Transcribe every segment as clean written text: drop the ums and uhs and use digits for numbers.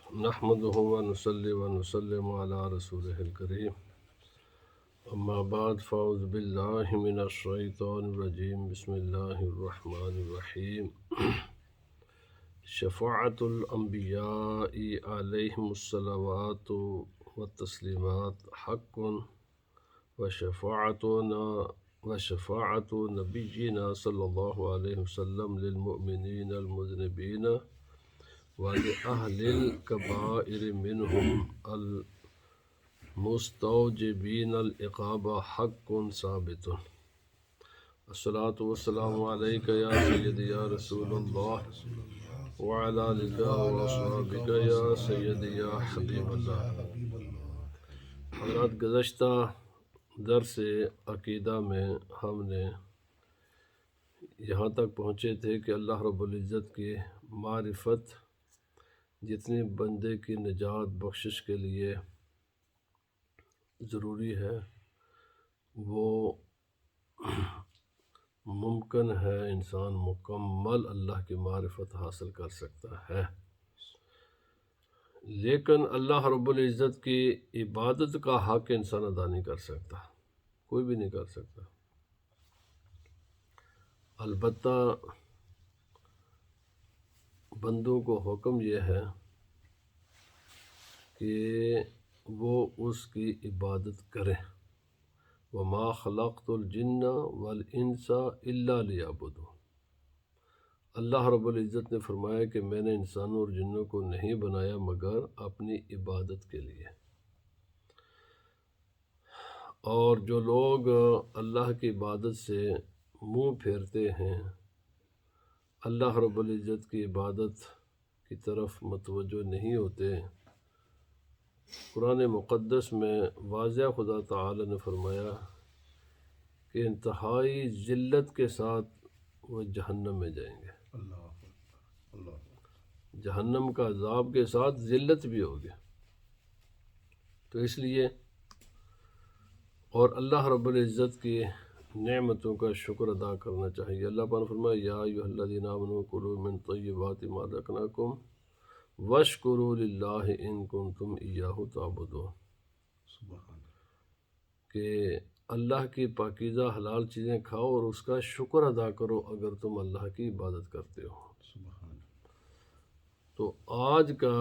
نحمده ونصلي ونسلم على رسوله الكريم أما بعد فأعوذ بالله من الشيطان الرجيم بسم الله الرحمن الرحيم شفاعة الأنبياء عليهم الصلوات والتسليمات حق وشفاعة نبينا صلى الله عليه وسلم للمؤمنين المذنبين ولأهل الكبائر منهم المستوجبين العقاب حق ثابت الصلاة والسلام عليك يا سيدي يا رسول الله وعلى آلك وأصحابك يا سيدي يا حبيب اللہ۔ حضرات، گزشتہ درس عقیدہ میں ہم نے یہاں تک پہنچے تھے کہ اللہ رب العزت کی معرفت جتنی بندے کی نجات بخشش کے لیے ضروری ہے وہ ممکن ہے انسان مکمل اللہ کی معرفت حاصل کر سکتا ہے، لیکن اللہ رب العزت کی عبادت کا حق انسان ادا نہیں کر سکتا، کوئی بھی نہیں کر سکتا۔ البتہ بندوں کو حکم یہ ہے کہ وہ اس کی عبادت کریں۔ وَمَا خَلَقْتُ الْجِنَّ وَالْإِنسَ إِلَّا لِيَعْبُدُونِ۔ اللہ رب العزت نے فرمایا کہ میں نے انسانوں اور جنوں کو نہیں بنایا مگر اپنی عبادت کے لیے۔ اور جو لوگ اللہ کی عبادت سے منہ پھیرتے ہیں، اللہ رب العزت کی عبادت کی طرف متوجہ نہیں ہوتے، قرآن مقدس میں واضح خدا تعالی نے فرمایا کہ انتہائی ذلت کے ساتھ وہ جہنم میں جائیں گے۔ جہنم کا عذاب کے ساتھ ذلت بھی ہوگی۔ تو اس لیے اور اللہ رب العزت کی نعمتوں کا شکر ادا کرنا چاہیے۔ اللہ پاک نے فرمایا یا ایھا الذین آمنوا کلوا من طیبات ما رزقناکم واشکروا للہ ان کنتم ایاہ تعبدون، کہ اللہ کی پاکیزہ حلال چیزیں کھاؤ اور اس کا شکر ادا کرو اگر تم اللہ کی عبادت کرتے ہو۔ تو آج کا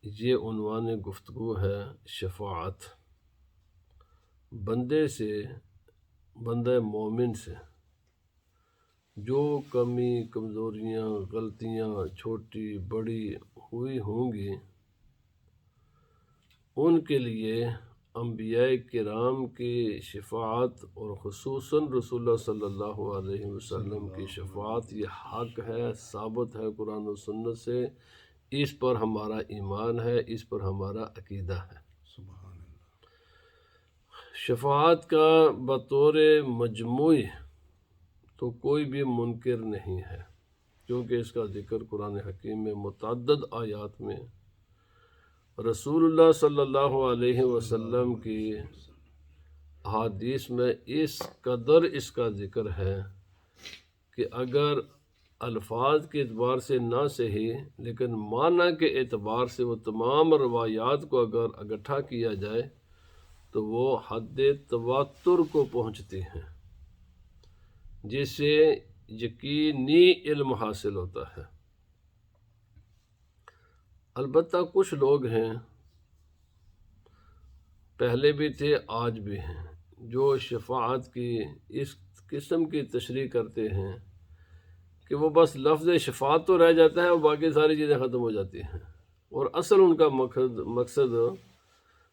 یہ عنوان گفتگو ہے شفاعت، بندے سے، بندہ مومن سے جو کمی کمزوریاں غلطیاں چھوٹی بڑی ہوئی ہوں گی ان کے لیے انبیاء کرام کی شفاعت اور خصوصاً رسول اللہ صلی اللہ علیہ وسلم کی شفاعت یہ حق ہے، ثابت ہے قرآن و سنت سے، اس پر ہمارا ایمان ہے، اس پر ہمارا عقیدہ ہے۔ شفاعت کا بطور مجموعی تو کوئی بھی منکر نہیں ہے، کیونکہ اس کا ذکر قرآن حکیم میں متعدد آیات میں رسول اللہ صلی اللہ علیہ وسلم کی احادیث میں اس قدر اس کا ذکر ہے کہ اگر الفاظ کے اعتبار سے نہ صحیح لیکن معنی کے اعتبار سے وہ تمام روایات کو اگر اکٹھا کیا جائے تو وہ حد تواتر کو پہنچتی ہیں، جس سے یقینی علم حاصل ہوتا ہے۔ البتہ کچھ لوگ ہیں، پہلے بھی تھے آج بھی ہیں، جو شفاعت کی اس قسم کی تشریح کرتے ہیں کہ وہ بس لفظ شفاعت تو رہ جاتا ہے اور باقی ساری چیزیں ختم ہو جاتی ہیں، اور اصل ان کا مقصد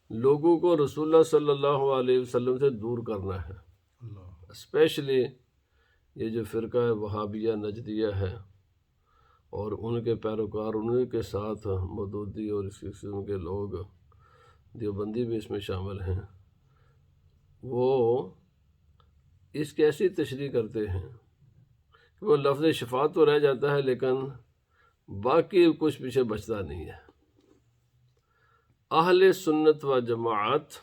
لوگوں کو رسول اللہ صلی اللہ علیہ وسلم سے دور کرنا ہے۔ اسپیشلی یہ جو فرقہ وہابیہ نجدیہ ہے اور ان کے پیروکار، انہیں کے ساتھ مودودی اور اس قسم کے لوگ، دیوبندی بھی اس میں شامل ہیں، وہ اس کی ایسی تشریح کرتے ہیں کہ وہ لفظ شفاعت تو رہ جاتا ہے لیکن باقی کچھ پیچھے بچتا نہیں ہے۔ اہل سنت و جماعت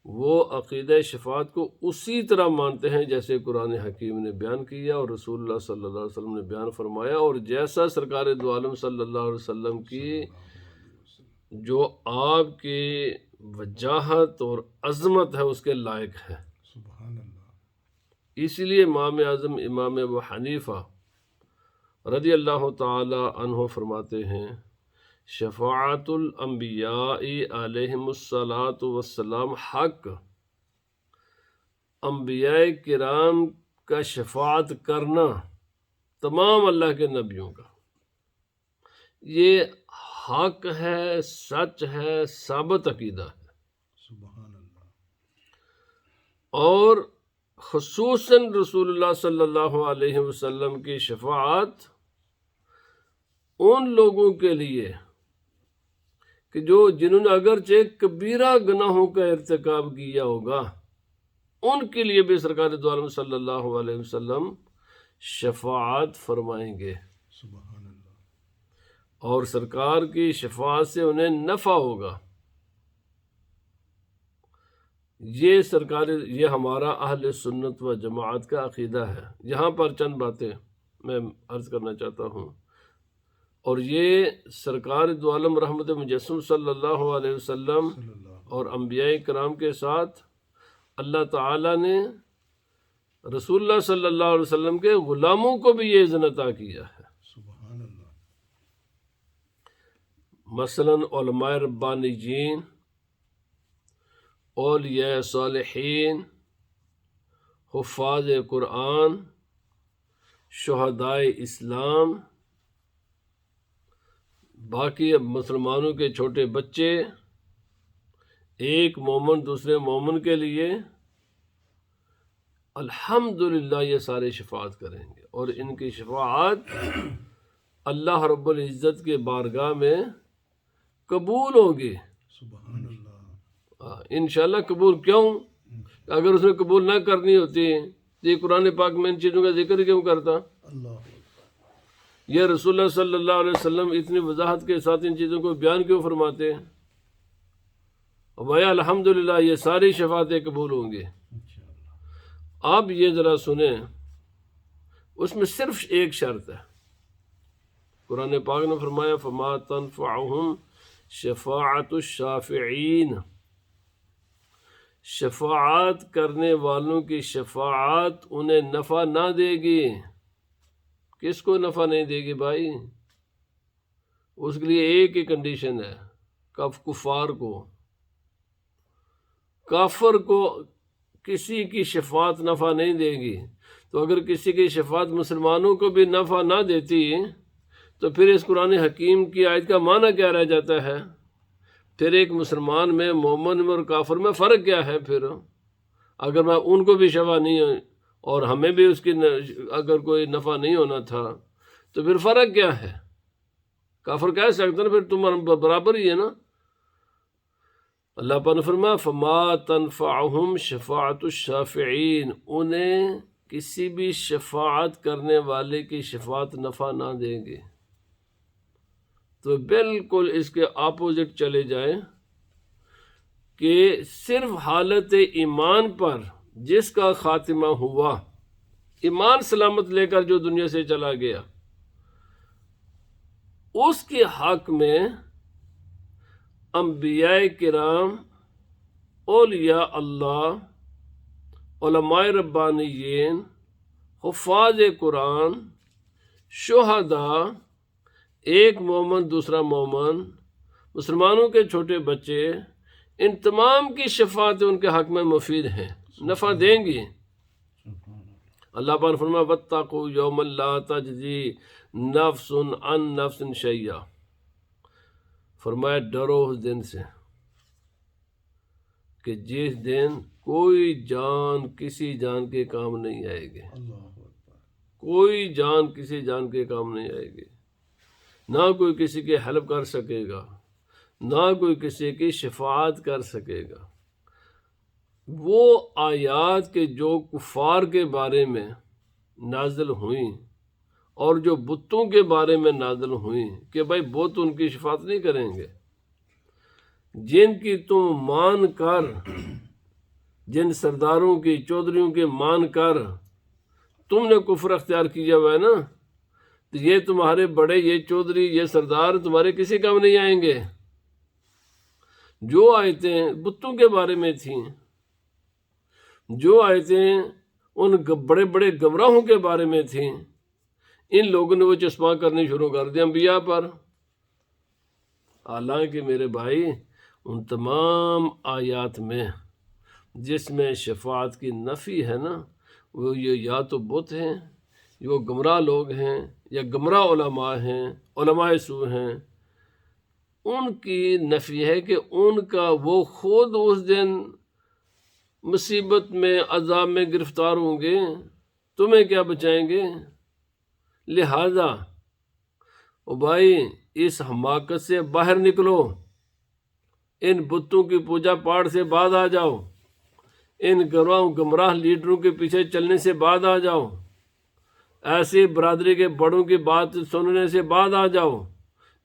وہ عقیدہ شفاعت کو اسی طرح مانتے ہیں جیسے قرآن حکیم نے بیان کیا اور رسول اللہ صلی اللہ علیہ وسلم نے بیان فرمایا، اور جیسا سرکار دو عالم صلی اللہ علیہ وسلم کی جو آپ کی وجاہت اور عظمت ہے اس کے لائق ہے۔ سبحان اللہ۔ اسی لیے امام اعظم امام ابو حنیفہ رضی اللہ تعالی عنہ فرماتے ہیں، شفاعت الانبیاء علیہم الصلاۃ والسلام حق، انبیاء کرام کا شفاعت کرنا تمام اللہ کے نبیوں کا، یہ حق ہے، سچ ہے، ثابت عقیدہ ہے۔ سبحان اللہ۔ اور خصوصاً رسول اللہ صلی اللہ علیہ وسلم کی شفاعت ان لوگوں کے لیے کہ جنہوں نے اگرچہ کبیرہ گناہوں کا ارتکاب کیا ہوگا، ان کے لیے بھی سرکار دو عالم صلی اللہ علیہ وسلم شفاعت فرمائیں گے، سبحان اللہ۔ اور سرکار کی شفاعت سے انہیں نفع ہوگا۔ یہ ہمارا اہل سنت و جماعت کا عقیدہ ہے۔ یہاں پر چند باتیں میں عرض کرنا چاہتا ہوں، اور یہ سرکار دو عالم رحمت مجسم صلی اللہ علیہ وسلم اور انبیاء کرام کے ساتھ اللہ تعالیٰ نے رسول اللہ صلی اللہ علیہ وسلم کے غلاموں کو بھی یہ اذن عطا کیا ہے۔ سبحان اللہ۔ مثلاً علماء ربانیین، اولیاء صالحین، حفاظ قرآن، شہدائے اسلام، باقی مسلمانوں کے چھوٹے بچے، ایک مومن دوسرے مومن کے لیے الحمدللہ یہ سارے شفاعت کریں گے، اور ان کی شفاعت اللہ رب العزت کے بارگاہ میں قبول ہوگی۔ سبحان اللہ۔ انشاءاللہ قبول کیوں؟ اگر اس نے قبول نہ کرنی ہوتی تو یہ قرآن پاک میں ان چیزوں کا ذکر کیوں کرتا؟ اللہ۔ یہ رسول اللہ صلی اللہ علیہ وسلم اتنی وضاحت کے ساتھ ان چیزوں کو بیان کیوں فرماتے ہیں؟ بھائی الحمدللہ یہ ساری شفاعتیں قبول ہوں گی۔ آپ یہ ذرا سنیں، اس میں صرف ایک شرط ہے۔ قرآن پاک نے فرمایا فما تنفعہم شفاعت الشافعین، شفاعت کرنے والوں کی شفاعت انہیں نفع نہ دے گی۔ کس کو نفع نہیں دے گی بھائی؟ اس کے لیے ایک ہی کنڈیشن ہے، کفار کو، کافر کو کسی کی شفاعت نفع نہیں دے گی۔ تو اگر کسی کی شفاعت مسلمانوں کو بھی نفع نہ دیتی تو پھر اس قرآن حکیم کی آیت کا معنی کیا رہ جاتا ہے؟ پھر ایک مسلمان میں، مومن میں اور کافر میں فرق کیا ہے؟ پھر اگر میں ان کو بھی شفا نہیں اور ہمیں بھی اس کی اگر کوئی نفع نہیں ہونا تھا تو پھر فرق کیا ہے؟ کافر کہہ سکتے ہیں پھر تم برابر ہی ہے نا۔ اللہ پاک نے فرمایا فما تنفعہم شفاعت الشافعین، انہیں کسی بھی شفاعت کرنے والے کی شفاعت نفع نہ دیں گے۔ تو بالکل اس کے اپوزٹ چلے جائیں کہ صرف حالت ایمان پر جس کا خاتمہ ہوا، ایمان سلامت لے کر جو دنیا سے چلا گیا، اس کے حق میں انبیاء کرام، اولیاء اللہ، علماء ربانیین، حفاظ قرآن، شہداء، ایک مومن دوسرا مومن، مسلمانوں کے چھوٹے بچے، ان تمام کی شفاعتیں ان کے حق میں مفید ہیں، نفع دیں گی۔ اللہ پاک نے فرمایا واتقوا یوما لا تجزی نفس عن نفس شیئا، فرمایا ڈرو اس دن سے کہ جس دن کوئی جان کسی جان کے کام نہیں آئے گی، کوئی جان کسی جان کے کام نہیں آئے گی، نہ کوئی کسی کی ہیلپ کر سکے گا، نہ کوئی کسی کی شفاعت کر سکے گا۔ وہ آیات کے جو کفار کے بارے میں نازل ہوئیں اور جو بتوں کے بارے میں نازل ہوئیں کہ بھائی بت ان کی شفاعت نہیں کریں گے، جن کی تم مان کر جن سرداروں کی چودھریوں کے مان کر تم نے کفر اختیار کیا ہوا ہے نا، تو یہ تمہارے بڑے، یہ چودھری، یہ سردار تمہارے کسی کام نہیں آئیں گے۔ جو آیتیں بتوں کے بارے میں تھیں، جو آیتیں ان بڑے بڑے گمراہوں کے بارے میں تھیں، ان لوگوں نے وہ چسپاں کرنی شروع کر دیا انبیاء پر۔ حالانکہ میرے بھائی ان تمام آیات میں جس میں شفاعت کی نفی ہے نا، وہ یہ یا تو بت ہیں، یہ وہ گمراہ لوگ ہیں، یا گمراہ علماء ہیں، علماء سوء ہیں، ان کی نفی ہے کہ ان کا وہ خود اس دن مصیبت میں، عذاب میں گرفتار ہوں گے، تمہیں کیا بچائیں گے؟ لہذا او بھائی اس حماقت سے باہر نکلو، ان بتوں کی پوجا پاٹ سے بعد آ جاؤ، ان گمراہ لیڈروں کے پیچھے چلنے سے بعد آ جاؤ، ایسی برادری کے بڑوں کی بات سننے سے بعد آ جاؤ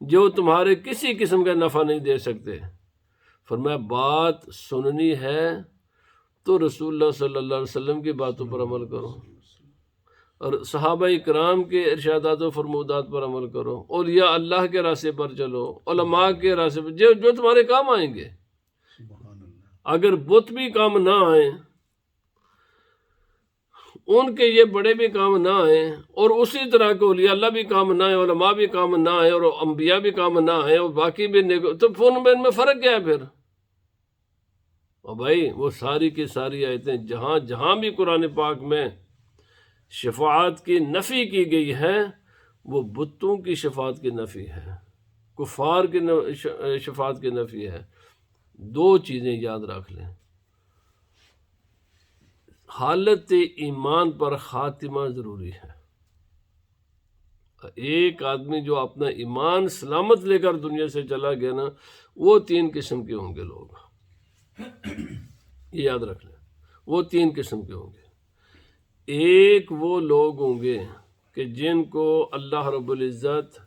جو تمہارے کسی قسم کا نفع نہیں دے سکتے۔ فرمایا بات سننی ہے تو رسول اللہ صلی اللہ علیہ وسلم کی باتوں پر عمل کرو، اور صحابہ کرام کے ارشادات و فرمودات پر عمل کرو، اولیاء اللہ کے راستے پر چلو، علماء کے راستے پر جو تمہارے کام آئیں گے۔ سبحان اللہ، اگر بت بھی کام نہ آئیں، ان کے یہ بڑے بھی کام نہ آئیں، اور اسی طرح کے اولیاء اللہ بھی کام نہ آئیں، علماء بھی کام نہ آئیں، اور انبیاء بھی کام نہ آئیں، اور باقی بھی تو پھر ان میں فرق کیا ہے پھر؟ اور بھائی وہ ساری کی ساری آیتیں جہاں جہاں بھی قرآن پاک میں شفاعت کی نفی کی گئی ہے، وہ بتوں کی شفاعت کی نفی ہے، کفار کی شفاعت کی نفی ہے۔ دو چیزیں یاد رکھ لیں، حالت ایمان پر خاتمہ ضروری ہے۔ ایک آدمی جو اپنا ایمان سلامت لے کر دنیا سے چلا گیا نا، وہ تین قسم کے ہوں گے لوگ، یہ یاد رکھ لیں، وہ تین قسم کے ہوں گے۔ ایک وہ لوگ ہوں گے کہ جن کو اللہ رب العزت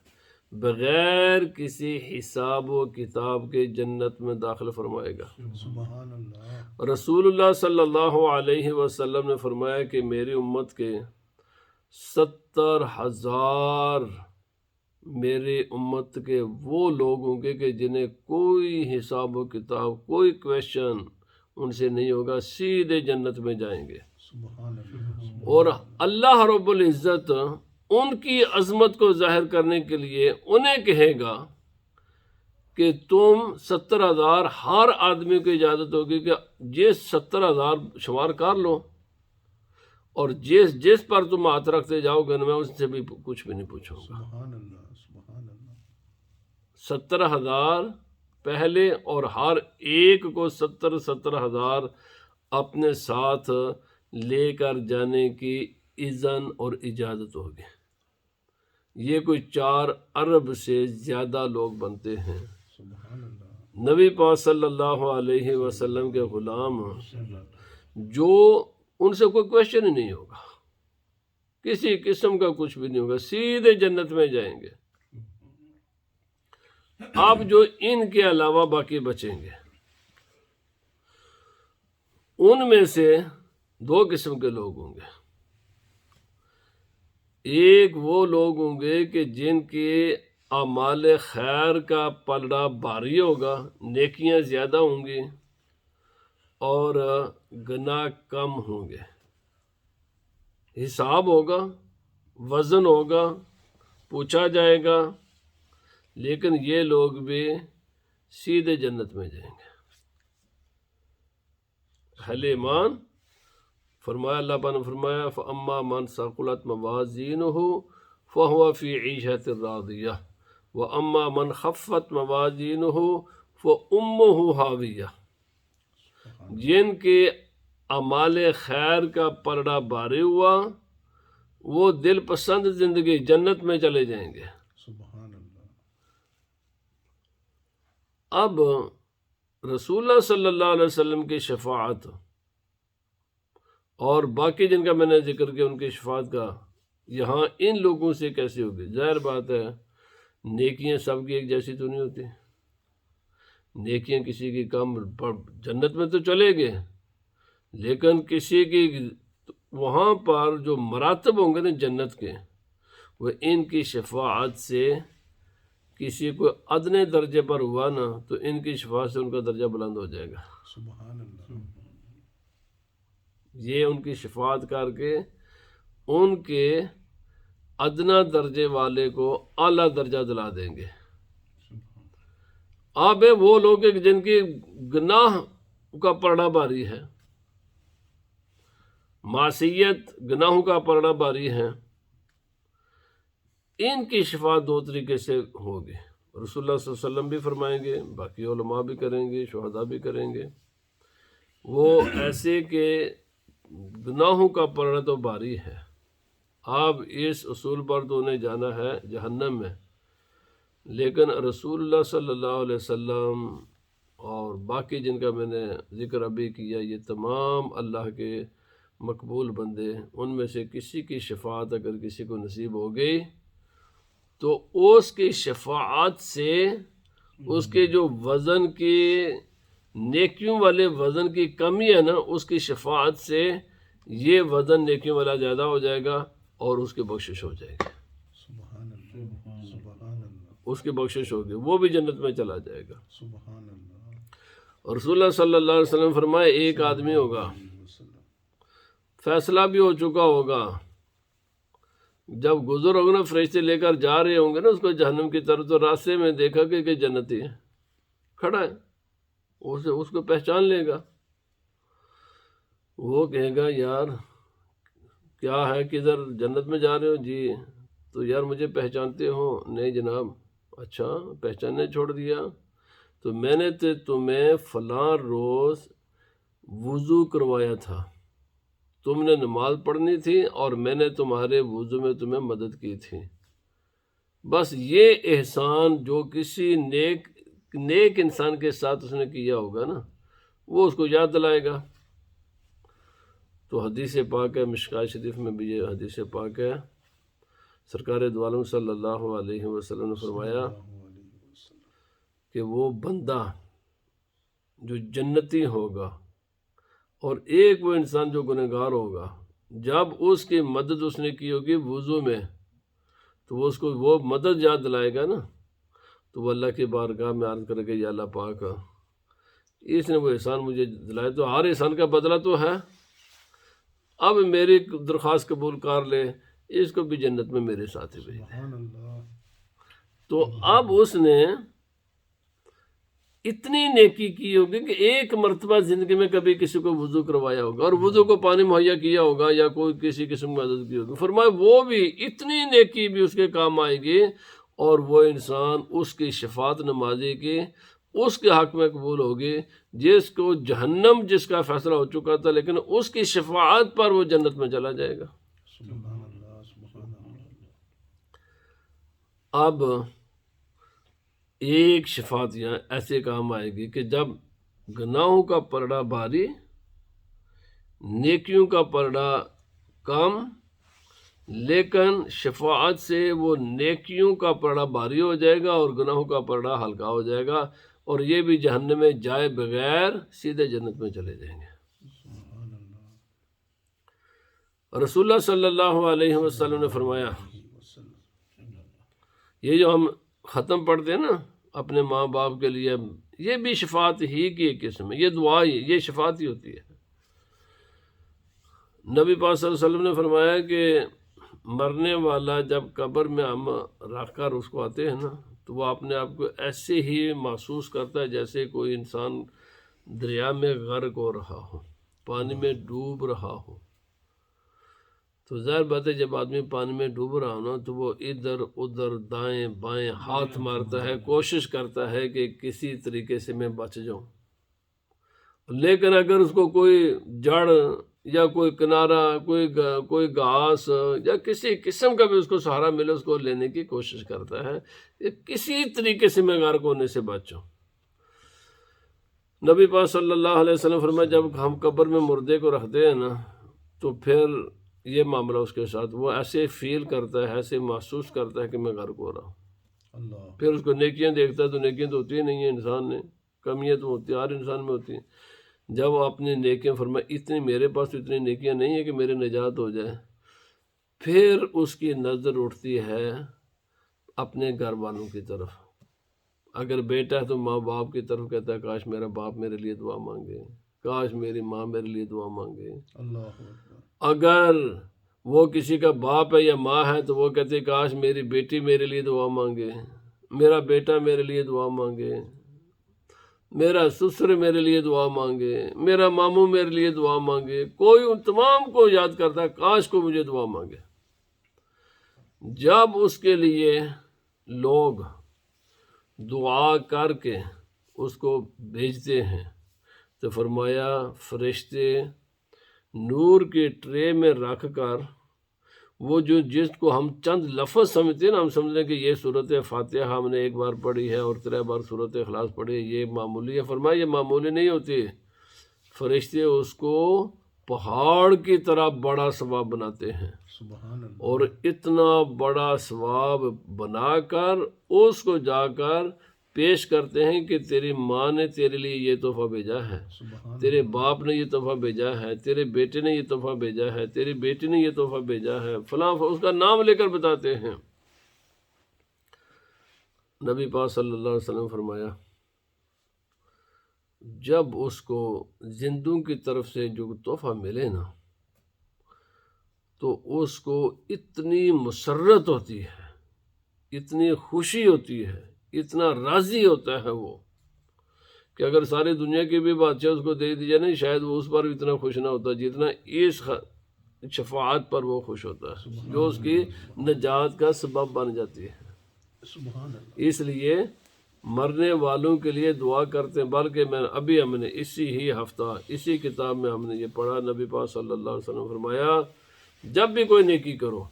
بغیر کسی حساب و کتاب کے جنت میں داخل فرمائے گا۔ سبحان اللہ، رسول اللہ صلی اللہ علیہ وسلم نے فرمایا کہ میری امت کے 70,000 میری امت کے وہ لوگ ہوں گے کہ جنہیں کوئی حساب و کتاب، کوئی کویشچن ان سے نہیں ہوگا، سیدھے جنت میں جائیں گے۔ سبحان اللہ، اور اللہ رب العزت ان کی عظمت کو ظاہر کرنے کے لیے انہیں کہے گا کہ تم 70,000 ہر آدمی کو اجازت ہوگی کہ یہ 70,000 شمار کر لو، اور جس پر تم ہاتھ رکھتے جاؤ گے میں اس سے بھی کچھ بھی نہیں پوچھوں گا۔ سبحان اللہ، سبحان اللہ، 70,000 پہلے، اور ہر ایک کو 70,000 اپنے ساتھ لے کر جانے کی اذن اور اجازت ہوگی۔ یہ کوئی 4 ارب سے زیادہ لوگ بنتے ہیں۔ سبحان اللہ، نبی پاک صلی اللہ علیہ وسلم کے غلام جو ان سے کوئی کویشچن ہی نہیں ہوگا، کسی قسم کا کچھ بھی نہیں ہوگا، سیدھے جنت میں جائیں گے۔ اب جو ان کے علاوہ باقی بچیں گے، ان میں سے 2 قسم کے لوگ ہوں گے۔ ایک وہ لوگ ہوں گے کہ جن کے اعمال خیر کا پلڑا بھاری ہوگا، نیکیاں زیادہ ہوں گی اور گناہ کم ہوں گے، حساب ہوگا، وزن ہوگا، پوچھا جائے گا، لیکن یہ لوگ بھی سیدھے جنت میں جائیں گے۔ اہل ایمان فرمایا، اللہ پاک نے فرمایا فَأَمَّا مَنْ ثَقُلَتْ مَوَازِينُهُ فَهُوَ فِي عِيشَةٍ رَاضِيَةٍ وَأَمَّا مَنْ خَفَّتْ مَوَازِينُهُ فَأُمُّهُ هَاوِيَةٌ، جن کے اعمال خیر کا پلڑا بھاری ہوا وہ دل پسند زندگی جنت میں چلے جائیں گے۔ سبحان اللہ، اب رسول اللہ صلی اللہ علیہ وسلم کی شفاعت اور باقی جن کا میں نے ذکر کیا ان کی شفاعت کا یہاں ان لوگوں سے کیسے ہوگی؟ ظاہر بات ہے نیکیاں سب کی ایک جیسی تو نہیں ہوتی، نیکیاں کسی کی کم، جنت میں تو چلے گئے لیکن کسی کی وہاں پر جو مراتب ہوں گے نا جنت کے، وہ ان کی شفاعت سے کسی کو ادنے درجے پر ہوا نا تو ان کی شفاعت سے ان کا درجہ بلند ہو جائے گا۔ سبحان اللہ، یہ ان کی شفاعت کر کے ان کے ادنا درجے والے کو اعلیٰ درجہ دلا دیں گے۔ آپ وہ لوگ ہیں جن کی گناہ کا پردہ باری ہے، معصیت گناہوں کا پردہ باری ہے، ان کی شفاعت دو طریقے سے ہوگی۔ رسول اللہ صلی اللہ علیہ وسلم بھی فرمائیں گے، باقی علماء بھی کریں گے، شہداء بھی کریں گے۔ وہ ایسے کہ گناہوں کا پردہ تو باری ہے، اب اس اصول پر تو انہیں جانا ہے جہنم میں، لیکن رسول اللہ صلی اللہ علیہ وسلم اور باقی جن کا میں نے ذکر ابھی کیا، یہ تمام اللہ کے مقبول بندے، ان میں سے کسی کی شفاعت اگر کسی کو نصیب ہو گئی تو اس کی شفاعت سے اس کے جو وزن کی نیکیوں والے وزن کی کمی ہے نا، اس کی شفاعت سے یہ وزن نیکیوں والا زیادہ ہو جائے گا اور اس کی بخشش ہو جائے گی، سبحان اللہ، سبحان اللہ، اس کی بخشش ہوگی، وہ بھی جنت میں چلا جائے گا۔ سبحان اللہ، اور رسول اللہ صلی اللہ علیہ وسلم فرمائے ایک آدمی ہوگا، فیصلہ بھی ہو چکا ہوگا، جب گزر ہوگا نا فرشتے لے کر جا رہے ہوں گے نا اس کو جہنم کی طرف، تو راستے میں دیکھا کہ جنتی ہے کھڑا ہے، اس کو پہچان لے گا، وہ کہے گا یار کیا ہے، کدھر جنت میں جا رہے ہو؟ جی، تو یار مجھے پہچانتے ہو؟ نہیں جناب۔ اچھا، پہچاننے چھوڑ دیا؟ تو میں نے تمہیں فلاں روز وضو کروایا تھا، تم نے نماز پڑھنی تھی اور میں نے تمہارے وضو میں تمہیں مدد کی تھی، بس یہ احسان جو کسی نیک انسان کے ساتھ اس نے کیا ہوگا نا، وہ اس کو یاد دلائے گا۔ تو حدیث پاک ہے، مشکوٰۃ شریف میں بھی یہ حدیث پاک ہے، سرکار دو عالم صلی اللہ علیہ وسلم نے فرمایا کہ وہ بندہ جو جنتی ہوگا اور ایک وہ انسان جو گنہگار ہوگا، جب اس کی مدد اس نے کی ہوگی وضو میں، تو وہ اس کو وہ مدد یاد دلائے گا نا، تو وہ اللہ کی بارگاہ میں عرض کرے گا یا اللہ پاک، اس نے وہ احسان مجھے دلایا، تو ہر احسان کا بدلہ تو ہے، اب میری درخواست قبول کر لے، اس کو بھی جنت میں میرے ساتھ ہی بھیج دے۔ سبحان اللہ، تو اب اس نے اتنی نیکی کی ہوگی کہ ایک مرتبہ زندگی میں کبھی کسی کو وضو کروایا ہوگا اور وضو کو پانی مہیا کیا ہوگا یا کوئی کسی قسم کی مدد کی ہوگی، فرمایا وہ بھی اتنی نیکی بھی اس کے کام آئے گی، اور وہ انسان اس کی شفاعت نمازی کی اس کے حق میں قبول ہوگی، جس کو جہنم جس کا فیصلہ ہو چکا تھا، لیکن اس کی شفاعت پر وہ جنت میں چلا جائے گا۔ سبحان اللہ، سبحان اللہ، اب ایک شفاعت یہاں ایسے کام آئے گی کہ جب گناہوں کا پردہ بھاری، نیکیوں کا پردہ کم، لیکن شفاعت سے وہ نیکیوں کا پردہ بھاری ہو جائے گا اور گناہوں کا پردہ ہلکا ہو جائے گا، اور یہ بھی جہنم میں جائے بغیر سیدھے جنت میں چلے جائیں گے۔ سبحان اللہ، رسول اللہ صلی اللہ علیہ وسلم نے فرمایا، یہ جو ہم ختم پڑھتے ہیں نا اپنے ماں باپ کے لیے، یہ بھی شفاعت ہی کی ایک قسم ہے، یہ دعا ہی، یہ شفاعت ہی ہوتی ہے۔ نبی پاک صلی اللہ علیہ وسلم نے فرمایا کہ مرنے والا جب قبر میں ہم رکھ کر اس کو آتے ہیں نا، تو وہ اپنے آپ کو ایسے ہی محسوس کرتا ہے جیسے کوئی انسان دریا میں غرق ہو رہا ہو، پانی میں ڈوب رہا ہو۔ تو ظاہر بات ہے جب آدمی پانی میں ڈوب رہا ہو نا، تو وہ ادھر ادھر دائیں بائیں ہاتھ مارتا ہے، کوشش کرتا ہے کہ کسی طریقے سے میں بچ جاؤں، لیکن اگر اس کو کوئی جڑ یا کوئی کنارہ، کوئی گھاس یا کسی قسم کا بھی اس کو سہارا ملے، اس کو لینے کی کوشش کرتا ہے کہ کسی طریقے سے میں غرق ہونے سے بچوں۔ نبی پاک صلی اللہ علیہ وسلم فرمایا جب ہم قبر میں مردے کو رکھتے ہیں نا، تو پھر یہ معاملہ اس کے ساتھ وہ ایسے فیل کرتا ہے، ایسے محسوس کرتا ہے کہ میں غرق ہو رہا ہوں۔ اللہ، پھر اس کو نیکیاں دیکھتا ہے تو نیکیاں تو ہوتی ہی نہیں ہیں، انسان نے کمیاں تو ہوتی ہیں، ہر انسان میں ہوتی ہیں۔ جب آپ نے نیکیاں فرمائی اتنی میرے پاس تو اتنی نیکیاں نہیں ہیں کہ میرے نجات ہو جائے، پھر اس کی نظر اٹھتی ہے اپنے گھر والوں کی طرف۔ اگر بیٹا ہے تو ماں باپ کی طرف کہتا ہے کاش میرا باپ میرے لیے دعا مانگے، کاش میری ماں میرے لیے دعا مانگے۔ اللہ اکبر۔ اگر وہ کسی کا باپ ہے یا ماں ہے تو وہ کہتے کاش میری بیٹی میرے لیے دعا مانگے، میرا بیٹا میرے لیے دعا مانگے، میرا سسر میرے لیے دعا مانگے، میرا ماموں میرے لیے دعا مانگے۔ کوئی ان تمام کو یاد کرتا ہے کاش کو مجھے دعا مانگے۔ جب اس کے لیے لوگ دعا کر کے اس کو بھیجتے ہیں تو فرمایا فرشتے نور کی ٹرے میں رکھ کر وہ جس کو ہم چند لفظ سمجھتے ہیں نا، ہم سمجھتے ہیں کہ یہ صورت فاتحہ ہم نے ایک بار پڑھی ہے اور 3 بار صورت اخلاص پڑھی ہے، یہ معمولی ہے۔ فرمایا یہ معمولی نہیں ہوتی، فرشتے اس کو پہاڑ کی طرح بڑا ثواب بناتے ہیں، سبحان اللہ۔ اور اتنا بڑا ثواب بنا کر اس کو جا کر پیش کرتے ہیں کہ تیری ماں نے تیرے لیے یہ تحفہ بھیجا ہے، سبحان تیرے باپ نے یہ تحفہ بھیجا ہے، تیرے بیٹے نے یہ تحفہ بھیجا ہے، تیری بیٹی نے یہ تحفہ بھیجا ہے، فلاں اس کا نام لے کر بتاتے ہیں۔ نبی پاک صلی اللہ علیہ وسلم فرمایا جب اس کو زندوں کی طرف سے جو تحفہ ملے نا تو اس کو اتنی مسرت ہوتی ہے، اتنی خوشی ہوتی ہے، اتنا راضی ہوتا ہے وہ کہ اگر ساری دنیا کی بھی بادشاہ اس کو دے دی جائے نا شاید وہ اس پر بھی اتنا خوش نہ ہوتا جتنا اس شفاعت پر وہ خوش ہوتا ہے جو اس کی نجات کا سبب بن جاتی ہے۔ سبحان اللہ۔ اس لیے مرنے والوں کے لیے دعا کرتے ہیں، بلکہ ہم نے اسی ہی ہفتہ اسی کتاب میں ہم نے یہ پڑھا، نبی پاک صلی اللہ علیہ وسلم فرمایا جب بھی کوئی نیکی کرو،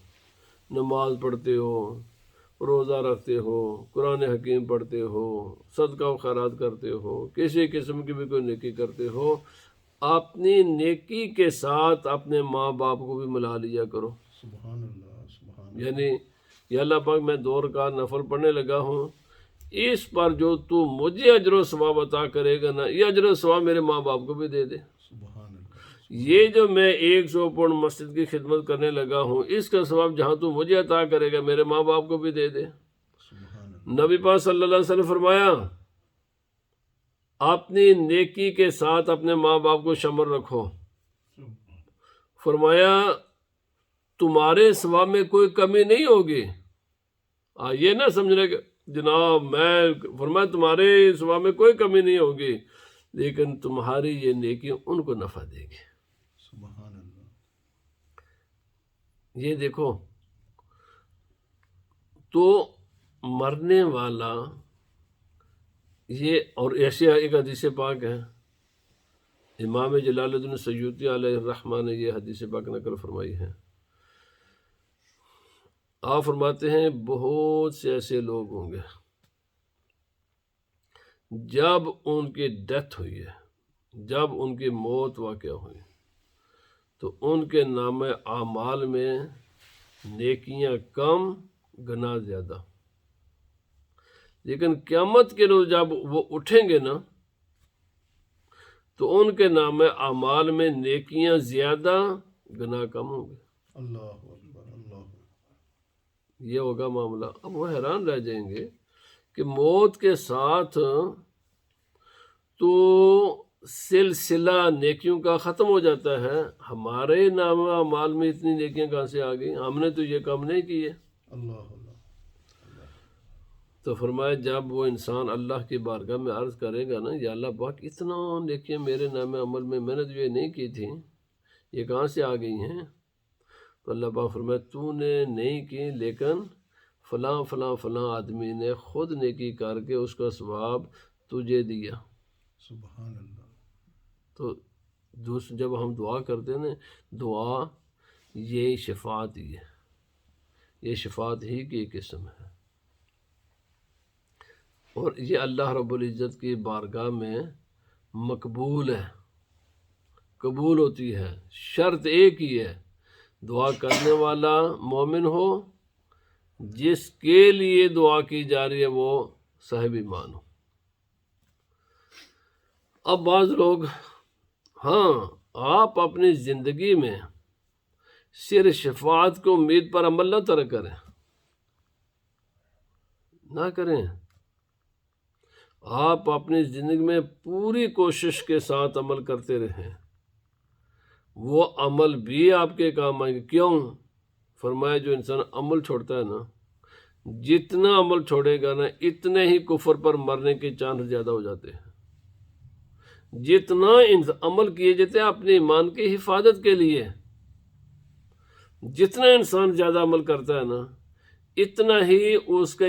نماز پڑھتے ہو، روزہ رکھتے ہو، قرآن حکیم پڑھتے ہو، صدقہ و خیرات کرتے ہو، کسی قسم کی بھی کوئی نیکی کرتے ہو، اپنی نیکی کے ساتھ اپنے ماں باپ کو بھی ملا لیا کرو۔ سبحان اللہ۔ سبحان اللہ۔ یعنی یا اللہ پاک میں 2 رکعت نفل پڑھنے لگا ہوں، اس پر جو تو مجھے اجر و ثواب عطا کرے گا نا، یہ اجر و ثواب میرے ماں باپ کو بھی دے دے۔ سبحان اللہ۔ یہ جو میں 100 پاؤنڈ مسجد کی خدمت کرنے لگا ہوں، اس کا ثواب جہاں تو مجھے عطا کرے گا میرے ماں باپ کو بھی دے دے۔ سبحان اللہ۔ نبی پاک صلی اللہ علیہ وسلم فرمایا اپنی نیکی کے ساتھ اپنے ماں باپ کو شامل رکھو۔ فرمایا تمہارے ثواب میں کوئی کمی نہیں ہوگی۔ یہ نہ سمجھنے کہ جناب میں فرمایا تمہارے ثواب میں کوئی کمی نہیں ہوگی، لیکن تمہاری یہ نیکی ان کو نفع دے گی۔ سبحان اللہ۔ یہ دیکھو تو مرنے والا یہ، اور ایسی ایک حدیث پاک ہے، امام جلال الدین سیوطی علیہ الرحمہ نے یہ حدیث پاک نقل فرمائی ہے۔ آپ فرماتے ہیں بہت سے ایسے لوگ ہوں گے جب ان کی ڈیتھ ہوئی ہے، جب ان کی موت واقع ہوئی تو ان کے نام اعمال میں نیکیاں کم گناہ زیادہ، لیکن قیامت کے روز جب وہ اٹھیں گے نا تو ان کے نام اعمال میں نیکیاں زیادہ گناہ کم ہوں گے۔ اللہ اکبر۔ اللہ اکبر۔ یہ ہوگا معاملہ۔ اب وہ حیران رہ جائیں گے کہ موت کے ساتھ تو سلسلہ نیکیوں کا ختم ہو جاتا ہے، ہمارے نام اعمال میں اتنی نیکیاں کہاں سے آ گئی، ہم نے تو یہ کام نہیں کیے۔ اللہ اللہ۔ تو فرمایا جب وہ انسان اللہ کی بارگاہ میں عرض کرے گا نا یا اللہ پاک اتنا نیکیاں میرے نام عمل میں نے تو یہ نہیں کی تھی، یہ کہاں سے آ گئی ہیں؟ تو اللہ پاک فرمایا تو نے نہیں کی، لیکن فلاں فلاں فلاں آدمی نے خود نیکی کر کے اس کا ثواب تجھے دیا۔ سبحان اللہ۔ تو جب ہم دعا کرتے ہیں نا، دعا یہ شفاعت ہی ہے، یہ شفاعت ہی کی قسم ہے، اور یہ اللہ رب العزت کی بارگاہ میں مقبول ہے، قبول ہوتی ہے۔ شرط ایک ہی ہے، دعا کرنے والا مومن ہو، جس کے لیے دعا کی جا رہی ہے وہ صاحب ایمان ہو۔ اب بعض لوگ ہاں آپ اپنی زندگی میں صرف شفاعت کو امید پر عمل نہ ترک کریں، نہ کریں۔ آپ اپنی زندگی میں پوری کوشش کے ساتھ عمل کرتے رہیں، وہ عمل بھی آپ کے کام آئیں گے۔ کیوں؟ فرمایا جو انسان عمل چھوڑتا ہے نا، جتنا عمل چھوڑے گا نا اتنے ہی کفر پر مرنے کے چانس زیادہ ہو جاتے ہیں۔ جتنا عمل کیے جاتے ہیں اپنے ایمان کی حفاظت کے لیے، جتنا انسان زیادہ عمل کرتا ہے نا اتنا ہی اس کا